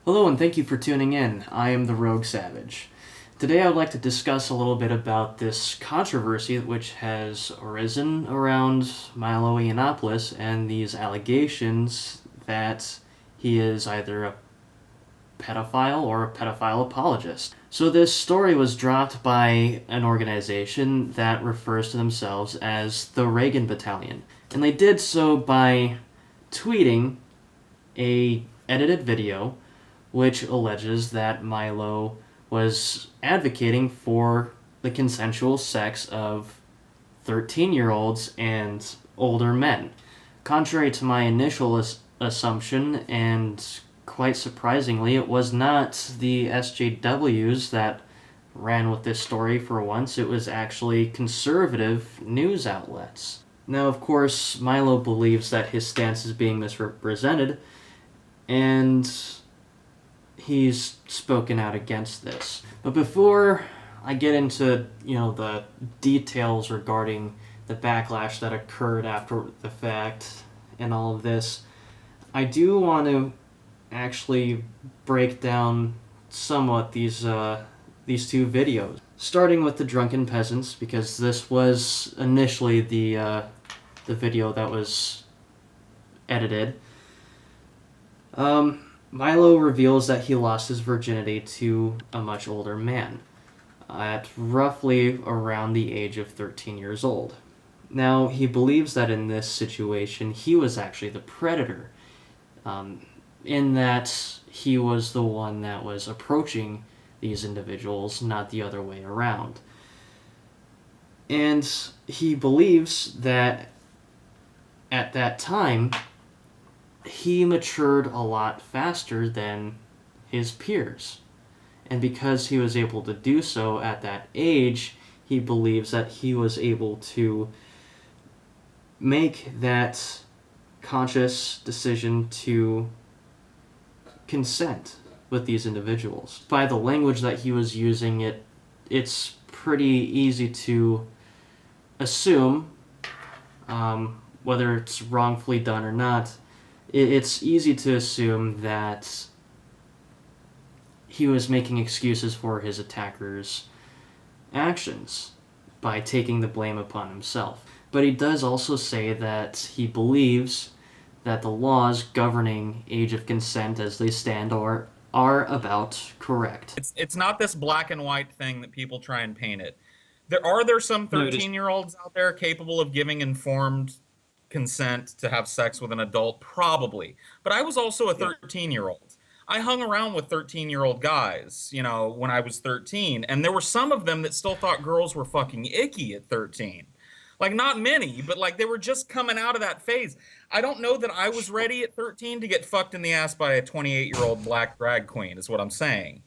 Hello and thank you for tuning in. I am the Rogue Savage. Today I would like to discuss a little bit about this controversy which has arisen around Milo Yiannopoulos and these allegations that he is either a pedophile or a pedophile apologist. So this story was dropped by an organization that refers to themselves as the Reagan Battalion. And they did so by tweeting a edited video which alleges that Milo was advocating for the consensual sex of 13-year-olds and older men. Contrary to my initial assumption, and quite surprisingly, it was not the SJWs that ran with this story for once. It was actually conservative news outlets. Now, of course, Milo believes that his stance is being misrepresented, and he's spoken out against this. But before I get into, the details regarding the backlash that occurred after the fact and all of this, I do want to actually break down somewhat these two videos. Starting with the Drunken Peasants, because this was initially the video that was edited. Milo reveals that he lost his virginity to a much older man at roughly around the age of 13 years old. Now, he believes that in this situation, he was actually the predator, in that he was the one that was approaching these individuals, not the other way around. And he believes that at that time, he matured a lot faster than his peers. And because he was able to do so at that age, he believes that he was able to make that conscious decision to consent with these individuals. By the language that he was using, it's pretty easy to assume, whether it's wrongfully done or not, it's easy to assume that he was making excuses for his attackers' actions by taking the blame upon himself. But he does also say that he believes that the laws governing age of consent as they stand are about correct. It's not this black and white thing that people try and paint it. There some No, it is. 13-year-olds out there capable of giving informed consent to have sex with an adult? Probably. But I was also a Yeah. 13-year-old. I hung around with 13-year-old guys, when I was 13, and there were some of them that still thought girls were fucking icky at 13. Like, not many, but like they were just coming out of that phase. I don't know that I was ready at 13 to get fucked in the ass by a 28-year-old black drag queen, is what I'm saying.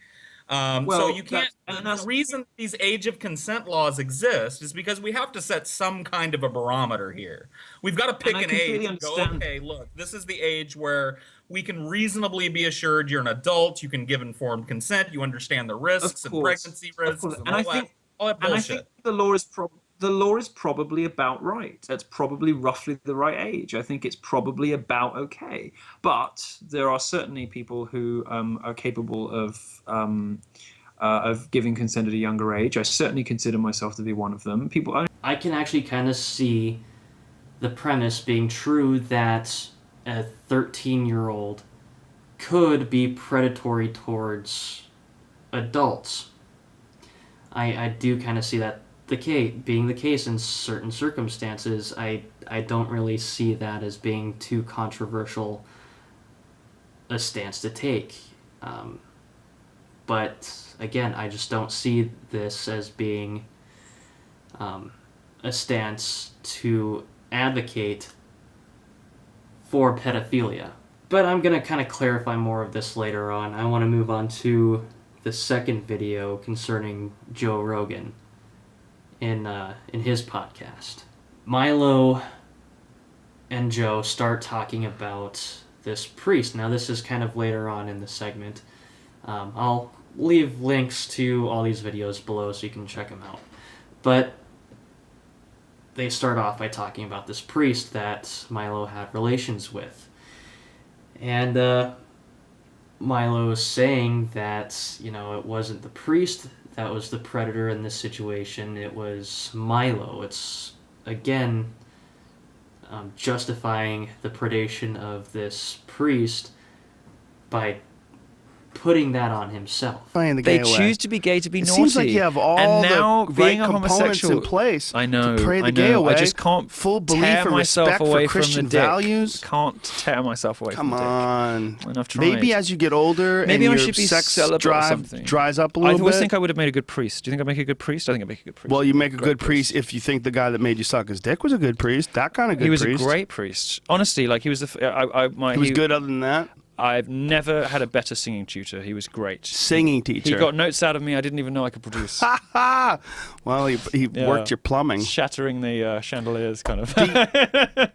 So Well, you can't. The reason these age of consent laws exist is because we have to set some kind of a barometer here. We've got to and pick I an age completely and go, understand. okay, look, this is the age where we can reasonably be assured you're an adult, you can give informed consent, you understand the Of risks and course, pregnancy of risks course, and all that and I think bullshit. the law is probably about right. It's probably roughly the right age. I think it's probably about okay. But there are certainly people who are capable of giving consent at a younger age. I certainly consider myself to be one of them. People, I can actually kind of see the premise being true that a 13-year-old could be predatory towards adults. I do kind of see that being the case in certain circumstances. I don't really see that as being too controversial a stance to take. But again, I just don't see this as being a stance to advocate for pedophilia. But I'm going to kind of clarify more of this later on. I want to move on to the second video concerning Joe Rogan in his podcast. Milo and Joe start talking about this priest. Now, this is kind of later on in the segment. I'll leave links to all these videos below so you can check them out. But they start off by talking about this priest that Milo had relations with. And Milo is saying that, it wasn't the priest that was the predator in this situation, it was Milo. It's, again, justifying the predation of this priest by putting that on himself. They choose to be gay to be naughty. It seems like you have all and now the being right a components homosexual in place I know, to pray the gay away. I just can't full belief tear and myself respect away for Christian from the dick. values. Can't tear myself away Come from the on. dick. Enough tried. Maybe as you get older Maybe and I your should be sex celibate or drive something. dries up a I little always bit. think I would have made a good priest. Do you think I'd make a good priest? I think I'd make a good priest. Well, you make a good priest if you think the guy that made you suck his dick was a good priest. That kind of good priest. He was a great priest. Honestly, like he was the. He was good other than that? I've never had a better singing tutor. He was great. Singing teacher. He got notes out of me I didn't even know I could produce. Well, he worked your plumbing. Shattering the chandeliers, kind of.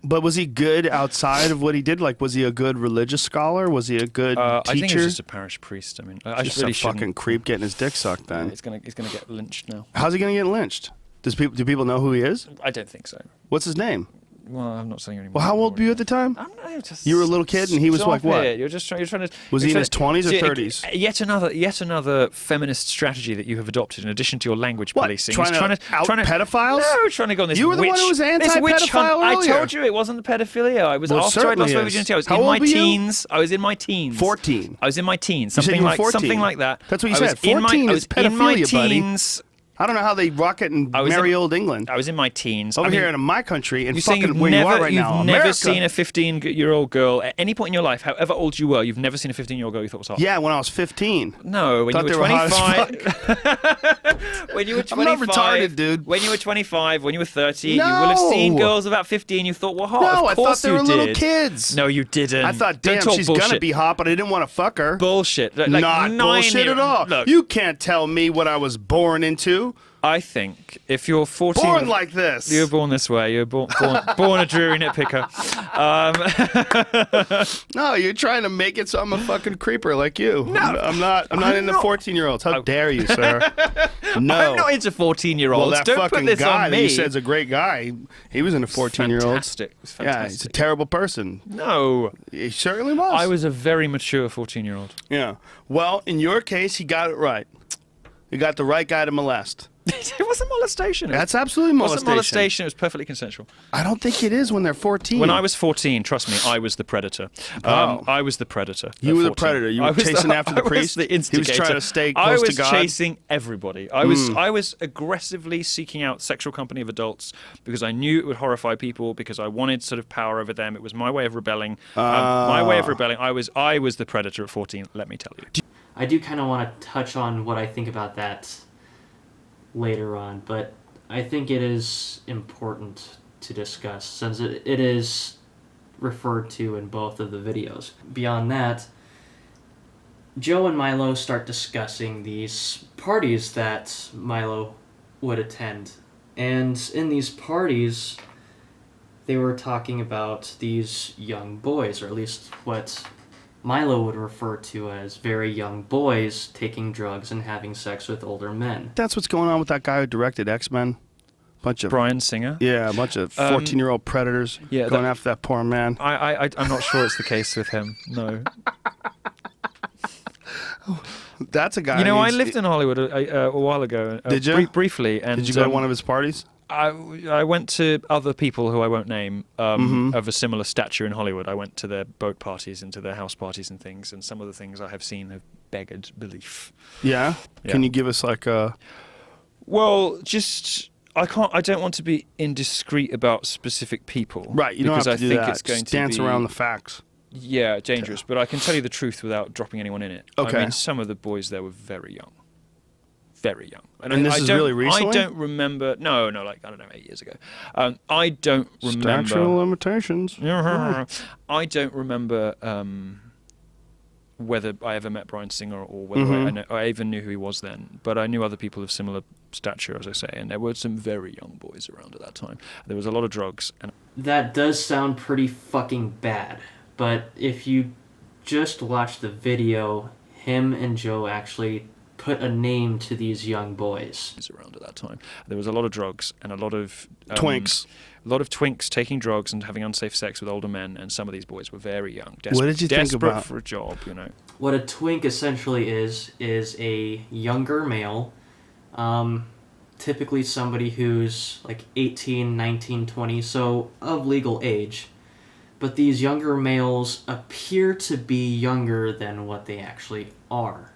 But was he good outside of what he did? Like, was he a good religious scholar? Was he a good teacher? I think he was just a parish priest. I mean, I just really a fucking creep getting his dick sucked then. Yeah, he's gonna get lynched now. How's he going to get lynched? Do people know who he is? I don't think so. What's his name? Well, I'm not saying anymore. Well, how old were you at the time? I'm not, just you were a little kid, and he was like what? You're trying to. Was he in his 20s or 30s? Yet another feminist strategy that you have adopted in addition to your language What, policing. trying to out pedophiles? No, trying to go on this. You were the one who was anti-pedophile I earlier. told you it wasn't the pedophilia. I was Well, after I'd lost my certainly virginity. I was How in old my were you? teens. I was in my teens. 14. I was in my teens. You said you were 14. Something like that. That's what you I said. was in 14 is I was in my pedophilia, buddy. teens. I don't know how they rock it in I was merry in- old England. I was in my teens. Over I mean, here in my country, and you're saying fucking you've where never, you are right you've now, never America. seen a 15-year-old girl at any point in your life, however old you were, you've never seen a 15-year-old girl you thought was hot. Yeah, when I was 15. No, when Thought you were they were hot as 25. When you were 25. I'm not retarded, dude. When you were 25, when you were 30, No. you will have seen girls about 15 you thought were hot. No, of I course thought they were you little did. kids. No, you didn't. I thought, Don't damn, talk she's bullshit. gonna be hot, but I didn't want to fuck her. Bullshit. Like Not bullshit at all. Look, You can't tell me what I was born into. I think if you're 14... Born like this. You were born this way. You were born a dreary nitpicker. No, you're trying to make it so I'm a fucking creeper like you. No, I'm not into 14-year-olds. How dare you, sir? No. I'm not into 14-year-olds. Well, that Don't fucking put this guy on that me. you said's a great guy. He was into 14-year-olds. Fantastic. It was fantastic. Yeah, he's a terrible person. No. He certainly was. I was a very mature 14-year-old. Yeah. Well, in your case, he got it right. He got the right guy to molest. It wasn't molestation. That's absolutely molestation. It wasn't molestation. It was perfectly consensual. I don't think it is when they're 14. When I was 14, trust me, I was the predator. I was the predator. You were the predator. You were chasing after the priest. I was the instigator. He was trying to stay close to God. I was chasing everybody. I was aggressively seeking out sexual company of adults because I knew it would horrify people, because I wanted sort of power over them. It was my way of rebelling. My way of rebelling. I was the predator at 14, let me tell you. I do kind of want to touch on what I think about that later on, but I think it is important to discuss since it is referred to in both of the videos. Beyond that, Joe and Milo start discussing these parties that Milo would attend, and in these parties they were talking about these young boys, or at least what Milo would refer to as very young boys taking drugs and having sex with older men. That's what's going on with that guy who directed X-Men. Bunch of Bryan Singer? Yeah, a bunch of 14-year-old predators going after that poor man. I'm not sure it's the case with him. No. That's a guy. You know, I lived in Hollywood a while ago. Did you? Briefly. And did you go to one of his parties? I went to other people who I won't name of a similar stature in Hollywood. I went to their boat parties and to their house parties and things, and some of the things I have seen have beggared belief. Yeah? Can you give us like a... Well, just... I don't want to be indiscreet about specific people. Right, you don't have to do that. It's going just dance around the facts. Yeah, dangerous. But I can tell you the truth without dropping anyone in it. Okay. I mean, some of the boys there were very young. Very young. And this is really recently? I don't remember... No, like, I don't know, 8 years ago. I don't remember... Statute of limitations. I don't remember whether I ever met Bryan Singer or whether I even knew who he was then. But I knew other people of similar stature, as I say, and there were some very young boys around at that time. There was a lot of drugs. And that does sound pretty fucking bad, but if you just watch the video, him and Joe actually put a name to these young boys. Around at that time, there was a lot of drugs and a lot of Twinks. A lot of twinks taking drugs and having unsafe sex with older men, and some of these boys were very young. What did you think desperate about for a job, you know? What a twink essentially is a younger male, typically somebody who's like 18, 19, 20, so of legal age. But these younger males appear to be younger than what they actually are.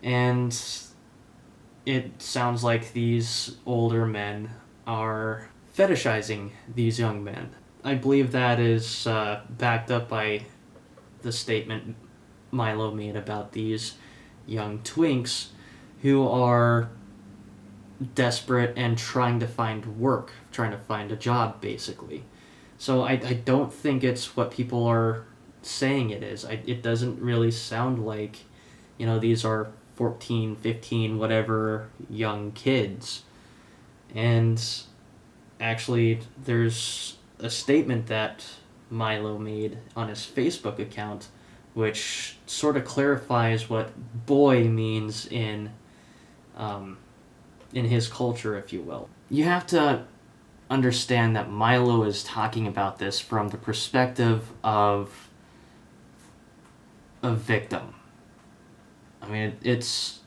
And it sounds like these older men are fetishizing these young men. I believe that is backed up by the statement Milo made about these young twinks who are desperate and trying to find work, trying to find a job, basically. So I don't think it's what people are saying it is. It doesn't really sound like, these are 14, 15, whatever, young kids. And actually, there's a statement that Milo made on his Facebook account which sort of clarifies what boy means in his culture, if you will. You have to understand that Milo is talking about this from the perspective of a victim. I mean, that's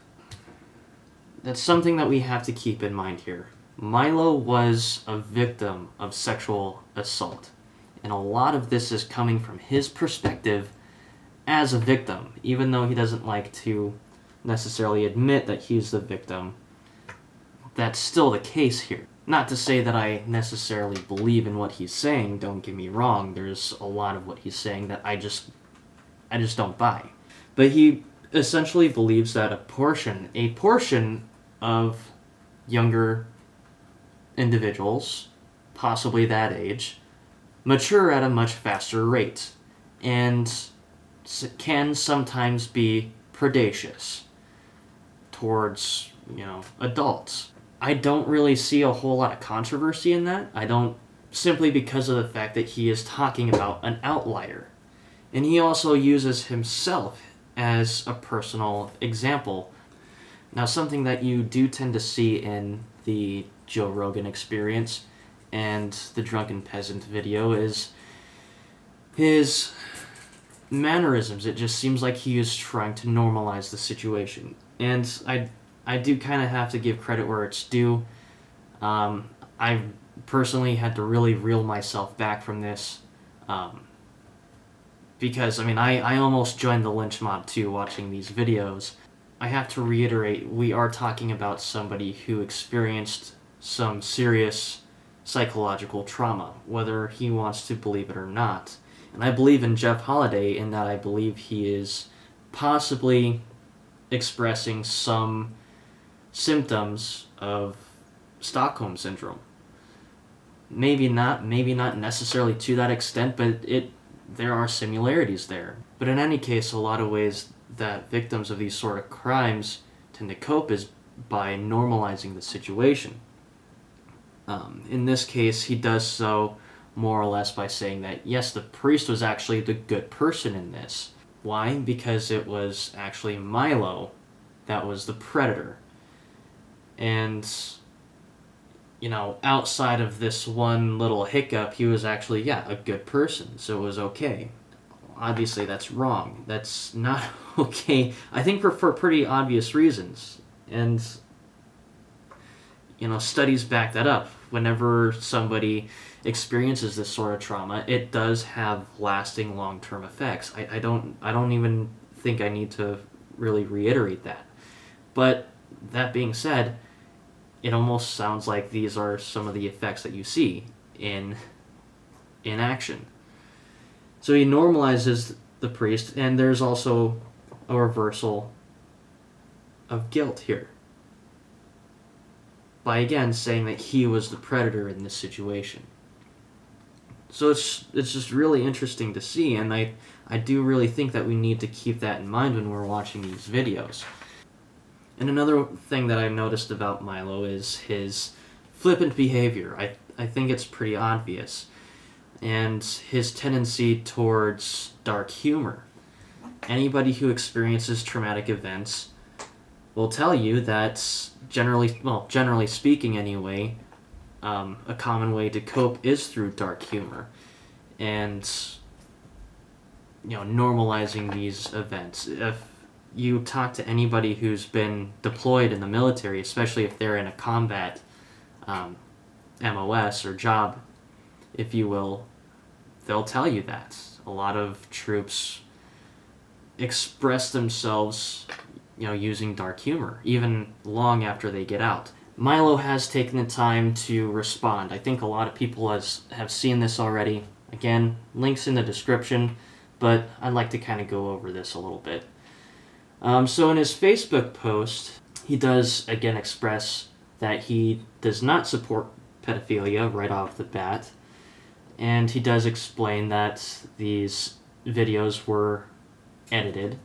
something that we have to keep in mind here. Milo was a victim of sexual assault, and a lot of this is coming from his perspective as a victim, even though he doesn't like to necessarily admit that he's the victim. That's still the case here. Not to say that I necessarily believe in what he's saying, don't get me wrong, there's a lot of what he's saying that I just don't buy. But he essentially believes that a portion of younger individuals, possibly that age, mature at a much faster rate, and can sometimes be predacious towards, adults. I don't really see a whole lot of controversy in that. Simply because of the fact that he is talking about an outlier. And he also uses himself as a personal example. Now, something that you do tend to see in the Joe Rogan Experience and the Drunken Peasant video is his mannerisms. It just seems like he is trying to normalize the situation. And I do kind of have to give credit where it's due. I personally had to really reel myself back from this. Because, I almost joined the lynch mob too watching these videos. I have to reiterate, we are talking about somebody who experienced some serious psychological trauma, whether he wants to believe it or not. And I believe in Jeff Holiday in that I believe he is possibly expressing some symptoms of Stockholm Syndrome. Maybe not necessarily to that extent, but there are similarities there. But in any case, a lot of ways that victims of these sort of crimes tend to cope is by normalizing the situation. In this case, he does so more or less by saying that, yes, the priest was actually the good person in this. Why? Because it was actually Milo that was the predator. And, outside of this one little hiccup, he was actually, a good person, so it was okay. Obviously, that's wrong. That's not okay, I think for pretty obvious reasons. And, studies back that up. Whenever somebody experiences this sort of trauma, it does have lasting long-term effects. I don't even think I need to really reiterate that. But that being said, it almost sounds like these are some of the effects that you see in action. So he normalizes the priest, and there's also a reversal of guilt here. By again saying that he was the predator in this situation. So it's just really interesting to see, and I do really think that we need to keep that in mind when we're watching these videos. And another thing that I've noticed about Milo is his flippant behavior. I think it's pretty obvious. And his tendency towards dark humor. Anybody who experiences traumatic events will tell you that generally speaking anyway, a common way to cope is through dark humor. And, normalizing these events. If you talk to anybody who's been deployed in the military, especially if they're in a combat MOS or job, if you will, they'll tell you that. A lot of troops express themselves, using dark humor, even long after they get out. Milo has taken the time to respond. I think a lot of people have seen this already. Again, links in the description, but I'd like to kind of go over this a little bit. So in his Facebook post, he does again express that he does not support pedophilia right off the bat, and he does explain that these videos were edited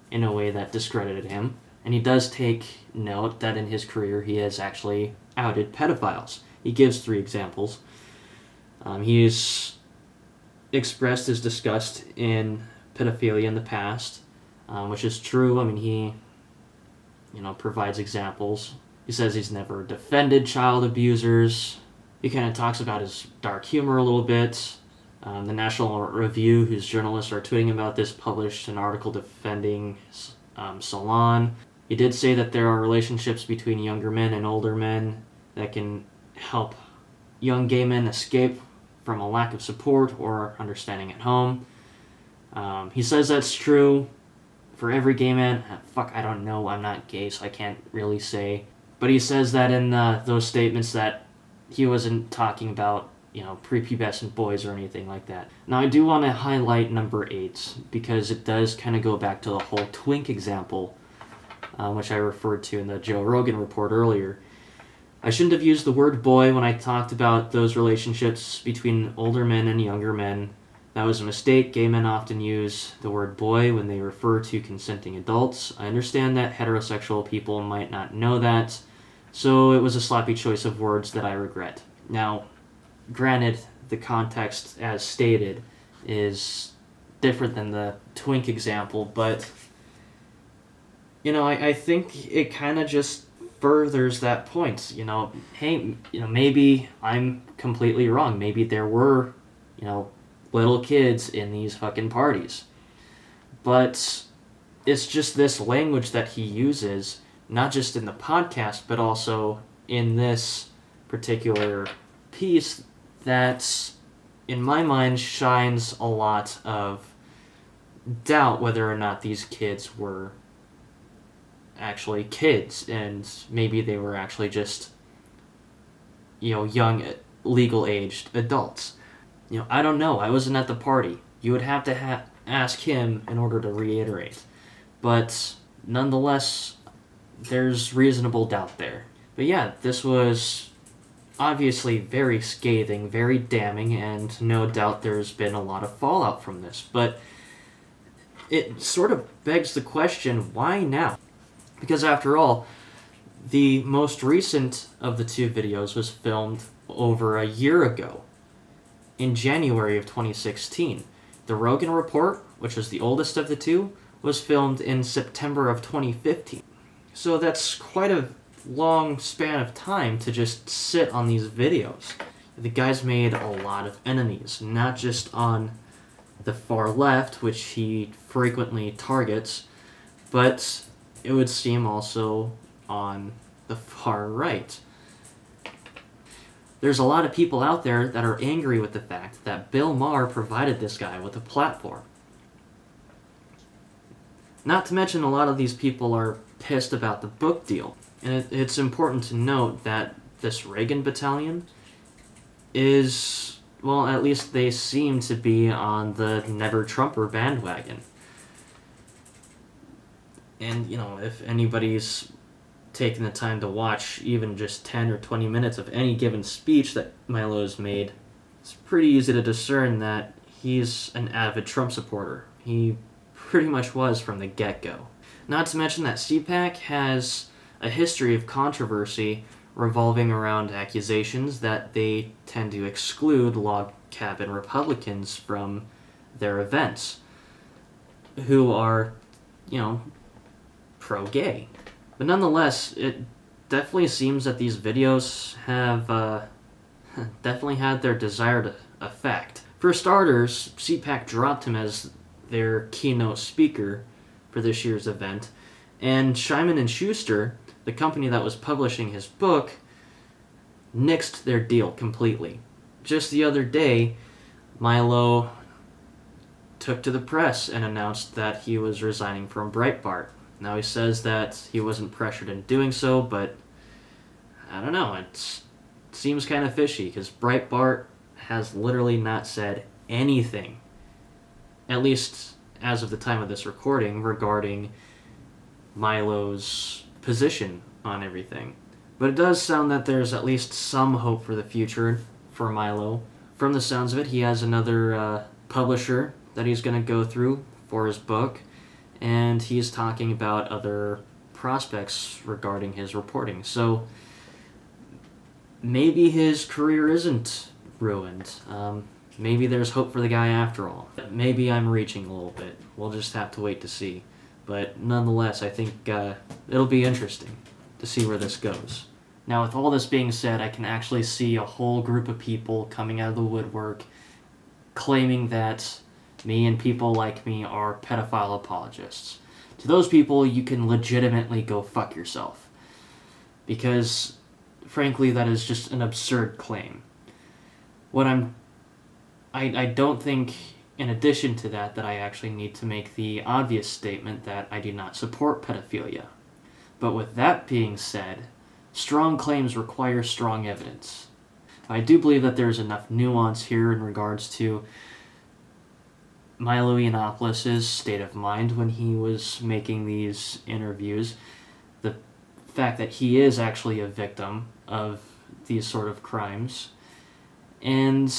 in a way that discredited him, and he does take note that in his career he has actually outed pedophiles. He gives 3 examples. He's expressed his disgust in pedophilia in the past, which is true. I mean, he, provides examples. He says he's never defended child abusers. He kind of talks about his dark humor a little bit. The National Review, whose journalists are tweeting about this, published an article defending Salon. He did say that there are relationships between younger men and older men that can help young gay men escape from a lack of support or understanding at home. He says that's true for every gay man. I don't know. I'm not gay, so I can't really say. But he says that in those statements that he wasn't talking about, prepubescent boys or anything like that. Now, I do want to highlight number 8 because it does kind of go back to the whole twink example, which I referred to in the Joe Rogan report earlier. I shouldn't have used the word boy when I talked about those relationships between older men and younger men. That was a mistake. Gay men often use the word boy when they refer to consenting adults. I understand that heterosexual people might not know that, so it was a sloppy choice of words that I regret. Now, granted, the context, as stated, is different than the twink example, but, I think it kind of just furthers that point. Hey, maybe I'm completely wrong. Maybe there were, little kids in these fucking parties. But it's just this language that he uses, not just in the podcast, but also in this particular piece that, in my mind, shines a lot of doubt whether or not these kids were actually kids, and maybe they were actually just, young, legal-aged adults. I don't know. I wasn't at the party. You would have to ask him in order to reiterate. But nonetheless, there's reasonable doubt there. But yeah, this was obviously very scathing, very damning, and no doubt there's been a lot of fallout from this. But it sort of begs the question, why now? Because after all, the most recent of the 2 videos was filmed over a year ago, in January of 2016. The Rogan report, which was the oldest of the 2, was filmed in September of 2015. So that's quite a long span of time to just sit on these videos. The guy's made a lot of enemies, not just on the far left, which he frequently targets, but it would seem also on the far right. There's a lot of people out there that are angry with the fact that Bill Maher provided this guy with a platform. Not to mention, a lot of these people are pissed about the book deal. And it's important to note that this Reagan Battalion is, well, at least they seem to be on the Never Trumper bandwagon. And, if anybody's taken the time to watch even just 10 or 20 minutes of any given speech that Milo's made, it's pretty easy to discern that he's an avid Trump supporter. He pretty much was from the get-go. Not to mention that CPAC has a history of controversy revolving around accusations that they tend to exclude log cabin Republicans from their events, who are, pro-gay. But nonetheless, it definitely seems that these videos have definitely had their desired effect. For starters, CPAC dropped him as their keynote speaker for this year's event, and Simon & Schuster, the company that was publishing his book, nixed their deal completely. Just the other day, Milo took to the press and announced that he was resigning from Breitbart. Now he says that he wasn't pressured in doing so, but I don't know, it seems kind of fishy, because Breitbart has literally not said anything, at least as of the time of this recording, regarding Milo's position on everything. But it does sound that there's at least some hope for the future for Milo. From the sounds of it, he has another publisher that he's going to go through for his book, and he's talking about other prospects regarding his reporting. So maybe his career isn't ruined. Maybe there's hope for the guy after all. Maybe I'm reaching a little bit. We'll just have to wait to see. But nonetheless, I think it'll be interesting to see where this goes. Now, with all this being said, I can actually see a whole group of people coming out of the woodwork claiming that me and people like me are pedophile apologists. To those people, you can legitimately go fuck yourself. Because, frankly, that is just an absurd claim. I don't think, in addition to that I actually need to make the obvious statement that I do not support pedophilia. But with that being said, strong claims require strong evidence. I do believe that there's enough nuance here in regards to Milo Yiannopoulos' state of mind when he was making these interviews. The fact that he is actually a victim of these sort of crimes. And,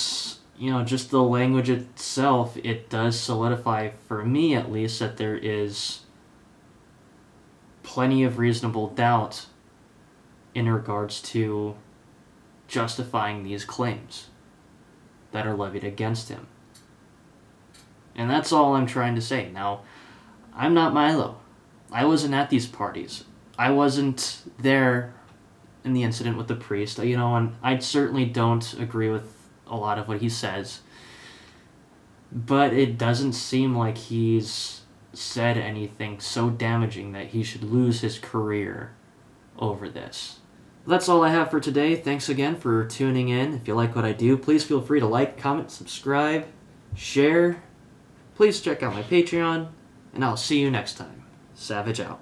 you know, just the language itself, it does solidify, for me at least, that there is plenty of reasonable doubt in regards to justifying these claims that are levied against him. And that's all I'm trying to say. Now, I'm not Milo. I wasn't at these parties. I wasn't there in the incident with the priest, you know, and I certainly don't agree with a lot of what he says. But it doesn't seem like he's said anything so damaging that he should lose his career over this. That's all I have for today. Thanks again for tuning in. If you like what I do, please feel free to like, comment, subscribe, share. Please check out my Patreon, and I'll see you next time. Savage out.